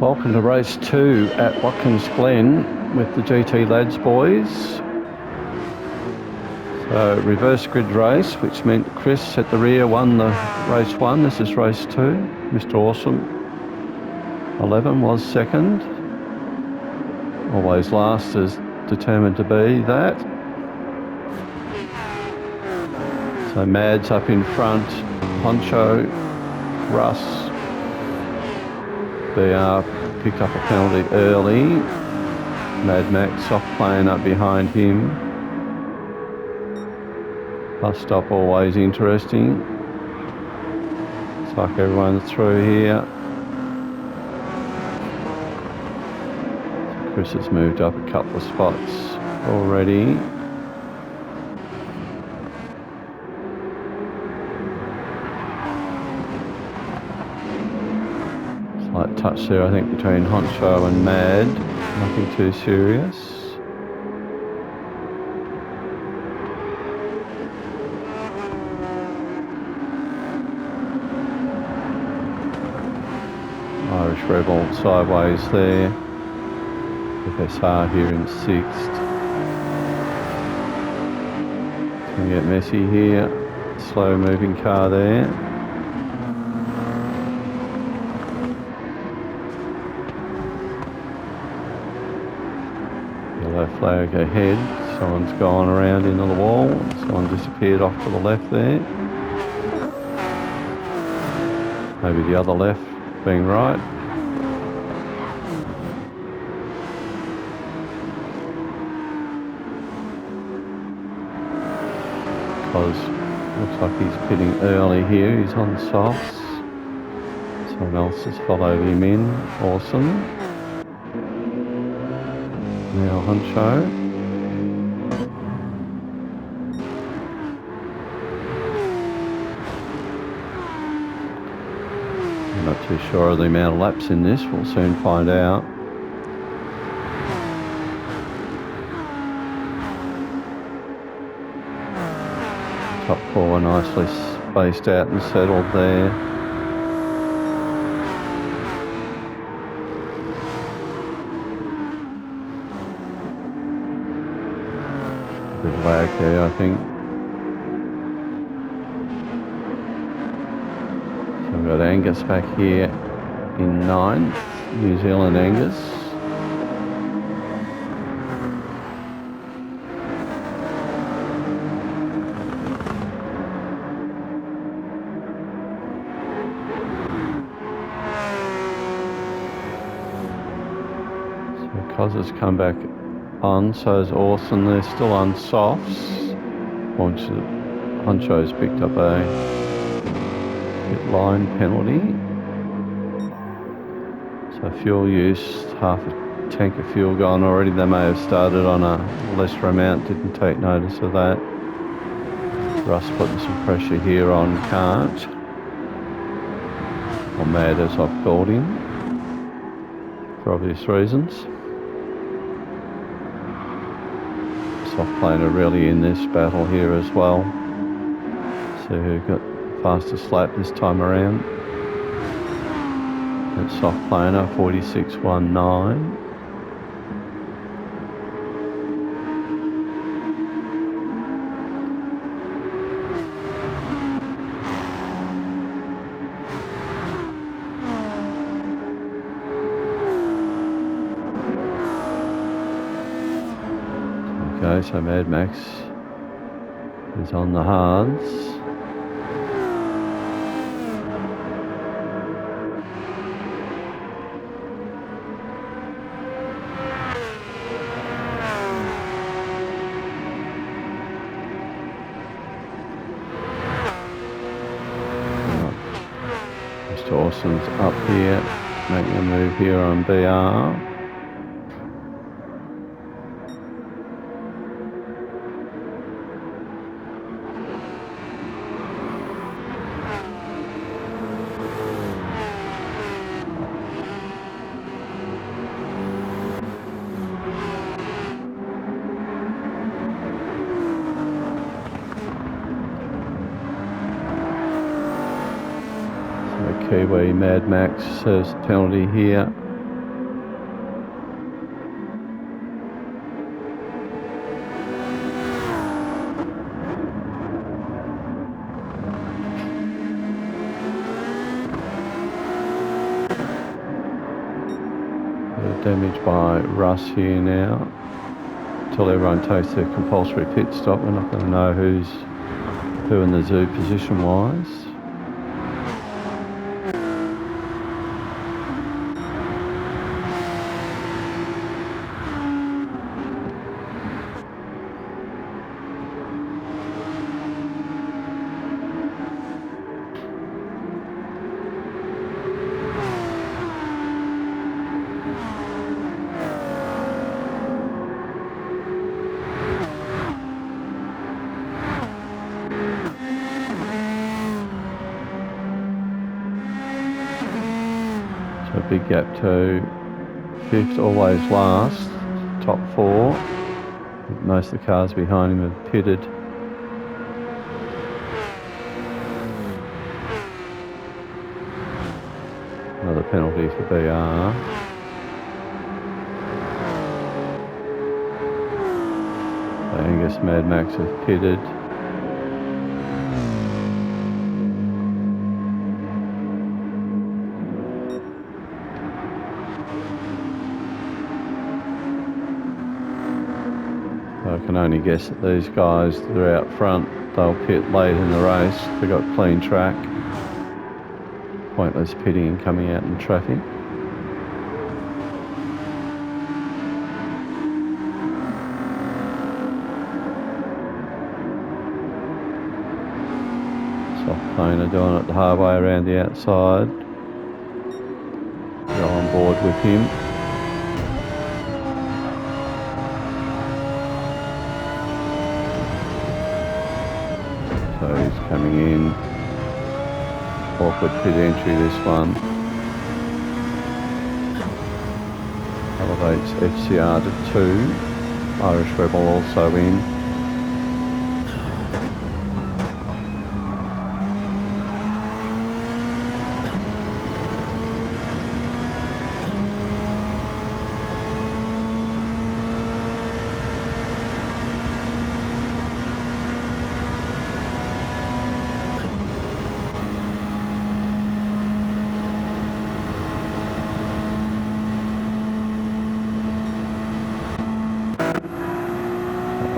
Welcome to race 2 at Watkins Glen with the GT lads boys. So reverse grid race, which meant Chris at the rear won the race 1. This is race 2. Mr. Awesome 11 was second. Always last is determined to be that. So Mad's up in front, Honcho, Russ, BR picked up a penalty early. Mad Max soft playing up behind him. Bus stop always interesting. It's like everyone's through here. So Chris has moved up a couple of spots already. Slight touch there, I think, between Honcho and Mad. Nothing too serious. Irish Rebel sideways there. FSR here in 6th. It's going to get messy here. Slow moving car there. Yellow flag ahead. Someone's gone around into the wall. Someone disappeared off to the left there. Maybe the other left being right. Because looks like he's pitting early here. He's on softs. Someone else has followed him in. Awesome. Now Honcho. I'm not too sure of the amount of laps in this. We'll soon find out. Top 4 nicely spaced out and settled there. A bit of lag there, I think. So we've got Angus back here in 9th, New Zealand Angus. So Cos has come back on, so is Orson. They're still on softs. Honcho's picked up a pit line penalty. So fuel use, half a tank of fuel gone already. They may have started on a lesser amount, didn't take notice of that. Russ putting some pressure here on Can't. Or Mad, as I've called him, for obvious reasons. Soft plane are really in this battle here as well. So who got fastest lap this time around? That soft planer, 46.19. Okay, so Mad Max is on the hards. Mr. Awesome's up here, making a move here on BR. Kiwi Mad Max serves the penalty here. damage by Russ here now. Until everyone takes their compulsory pit stop, we're not going to know who's who in the zoo position-wise. So a big gap to fifth, always last, top four. Most of the cars behind him have pitted. Another penalty for BR. Angus, Mad Max have pitted. I can only guess that these guys that are out front, they'll pit late in the race. They've got clean track. Pointless pitting and coming out in traffic. Soft planer doing it the hard way around the outside. Go on board with him. So he's coming in. Awkward pit entry this one. Elevates FCR to 2. Irish Rebel also in.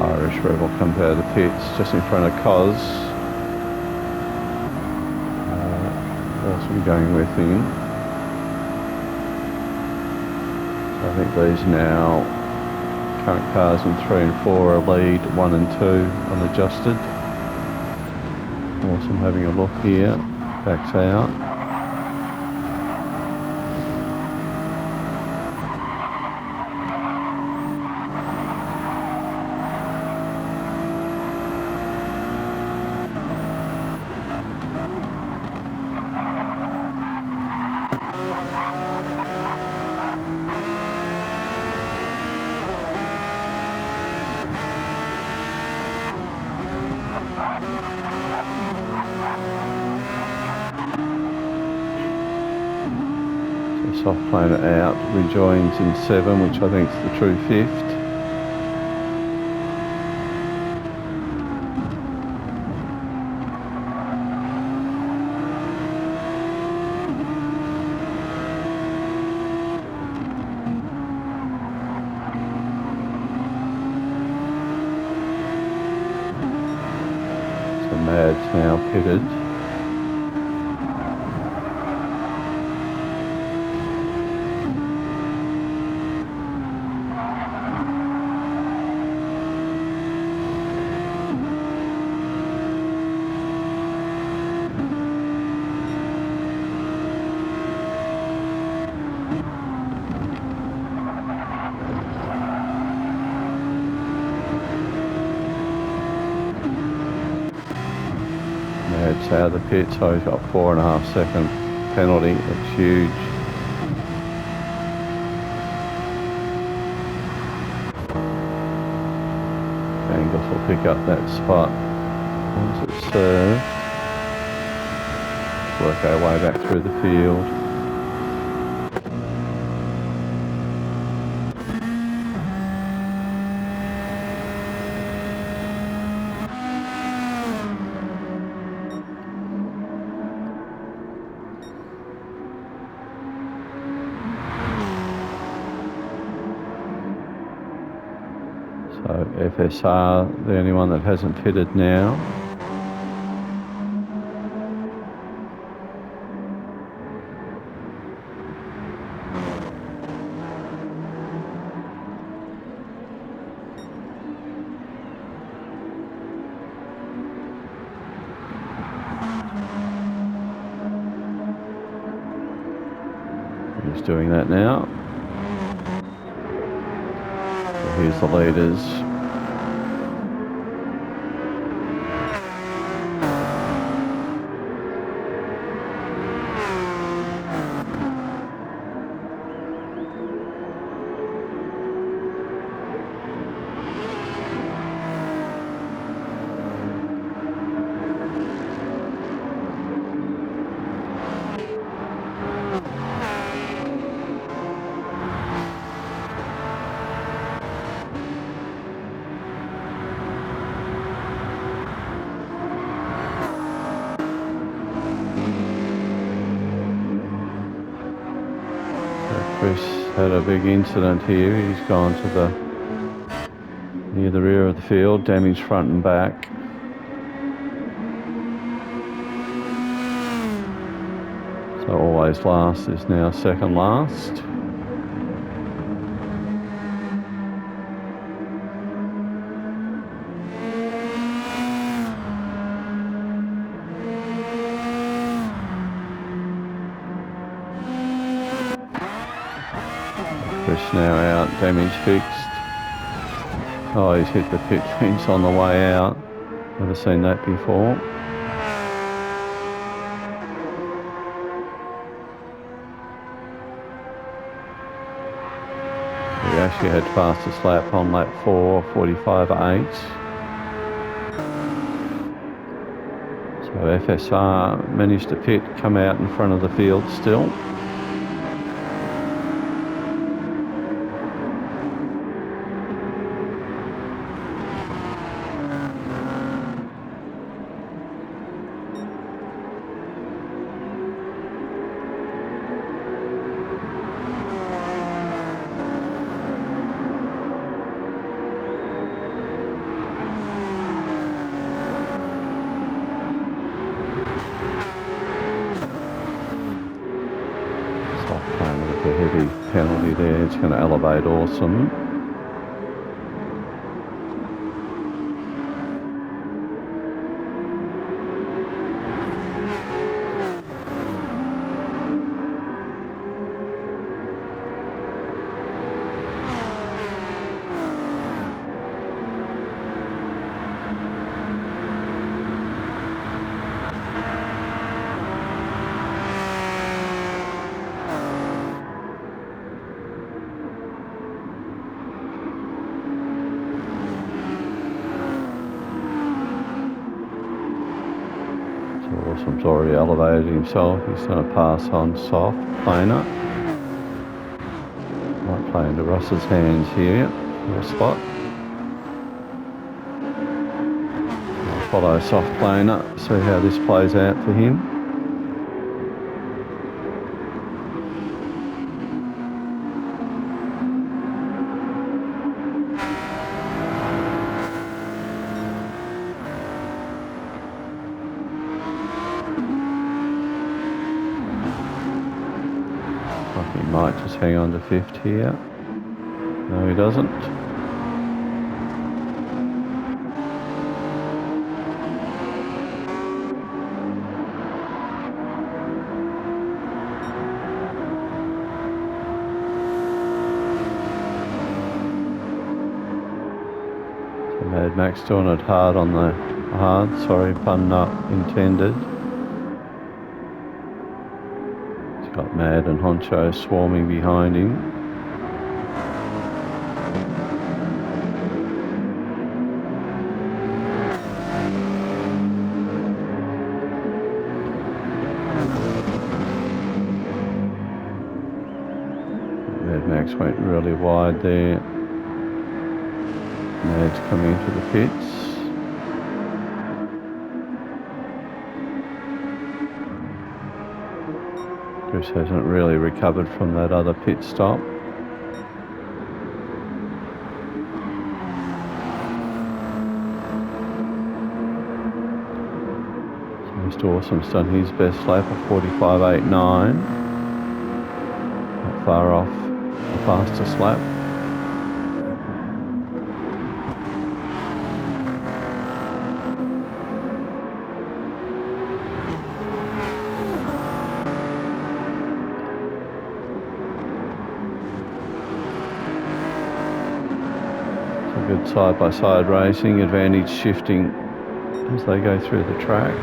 Irish Rebel comes out of the pits just in front of Cos. Awesome going with him. So I think these now, current cars in 3 and 4 are lead, 1 and 2 unadjusted. Awesome having a look here, backs out. Soft planer out, rejoins in 7, which I think is the true 5th. So Mad's now pitted. Mad's out of the pit, so he's got 4.5 second penalty. That's huge. Angus will pick up that spot once it's served. Work our way back through the field. So FSR, the only one that hasn't pitted now. He's doing that now. So here's the leaders. Chris had a big incident here. He's gone to near the rear of the field, damaged front and back. So always last is now second last. Chris now out, damage fixed. Oh, he's hit the pit fence on the way out. Never seen that before. He actually had fastest lap on lap 4, 45.8. So FSR managed to pit, come out in front of the field still. A heavy penalty there. It's going to elevate Awesome. Awesome's already elevated himself. He's going to pass on soft planer. Might play into Russ's hands here for a spot. I'll follow soft planer, see how this plays out for him. He might just hang on to fifth here. No, he doesn't. So Mad Max doing it hard on the sorry, pun not intended. Got Mad and Honcho swarming behind him. Mad Max went really wide there. Mad's coming into the pits. Chris hasn't really recovered from that other pit stop. Dawson's done his best lap of 45.89. Not far off the fastest lap. Good side-by-side racing, advantage shifting as they go through the track.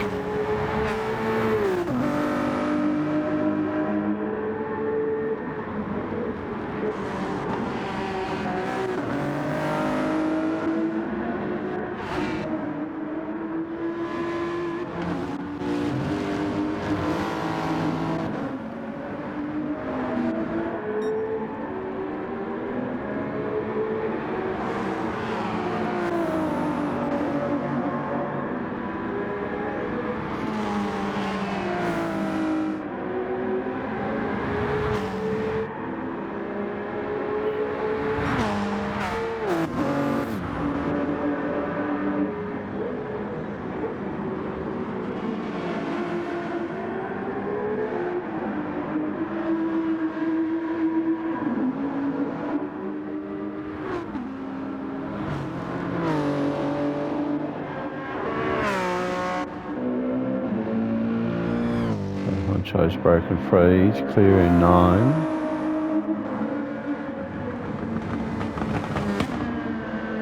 Honcho's broken free, he's clear in 9.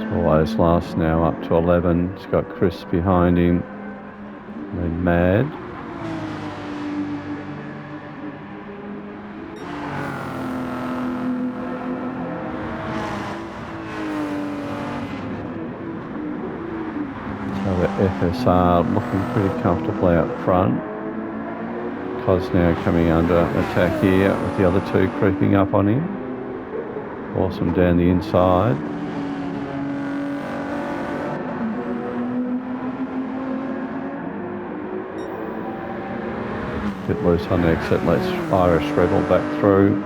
Swallows last now up to 11. He's got Chris behind him. Then Mad. So the FSR looking pretty comfortably up front. Cos now coming under attack here with the other two creeping up on him. Awesome down the inside. Bit loose on the exit, lets Irish Rebel back through.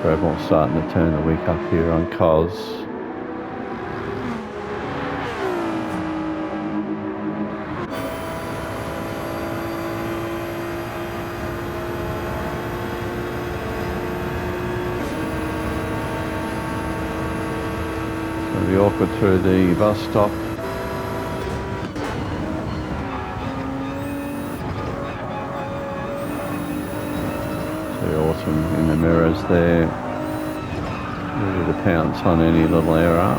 Rebel starting to turn the wick up here on Cos. It'll be awkward through the bus stop. Awesome in the mirrors there, ready to pounce on any little error.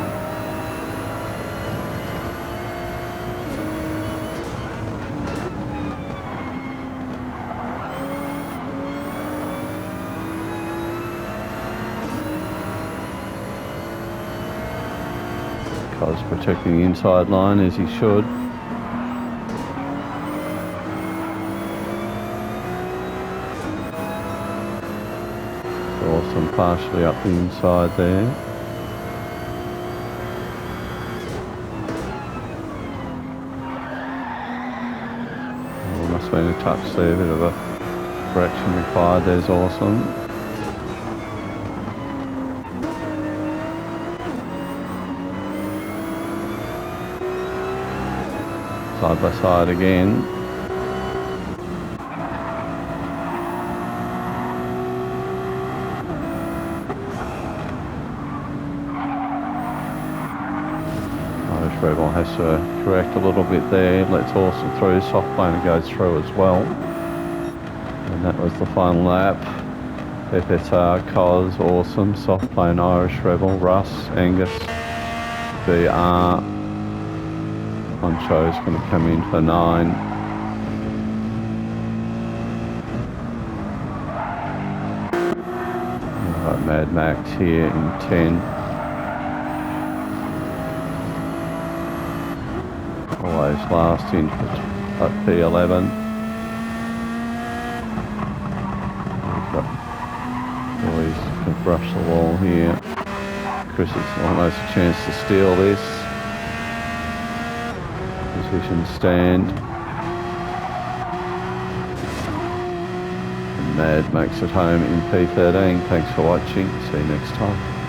Cos protecting the inside line as he should. Awesome, partially up the inside there. Oh, must have been a touch there, a bit of a correction required. There's Awesome. Side by side again. Rebel has to correct a little bit there, lets Awesome through, soft planer goes through as well. And that was the final lap. FSR, Cos, Awesome, soft plane, Irish Rebel, Russ, Angus, BR. Honcho's going to come in for 9. Right, Mad Max here in 10. Always last in at P11. Boys can brush the wall here. Chris has almost a chance to steal this. Position stand. And Mad makes it home in P13. Thanks for watching. See you next time.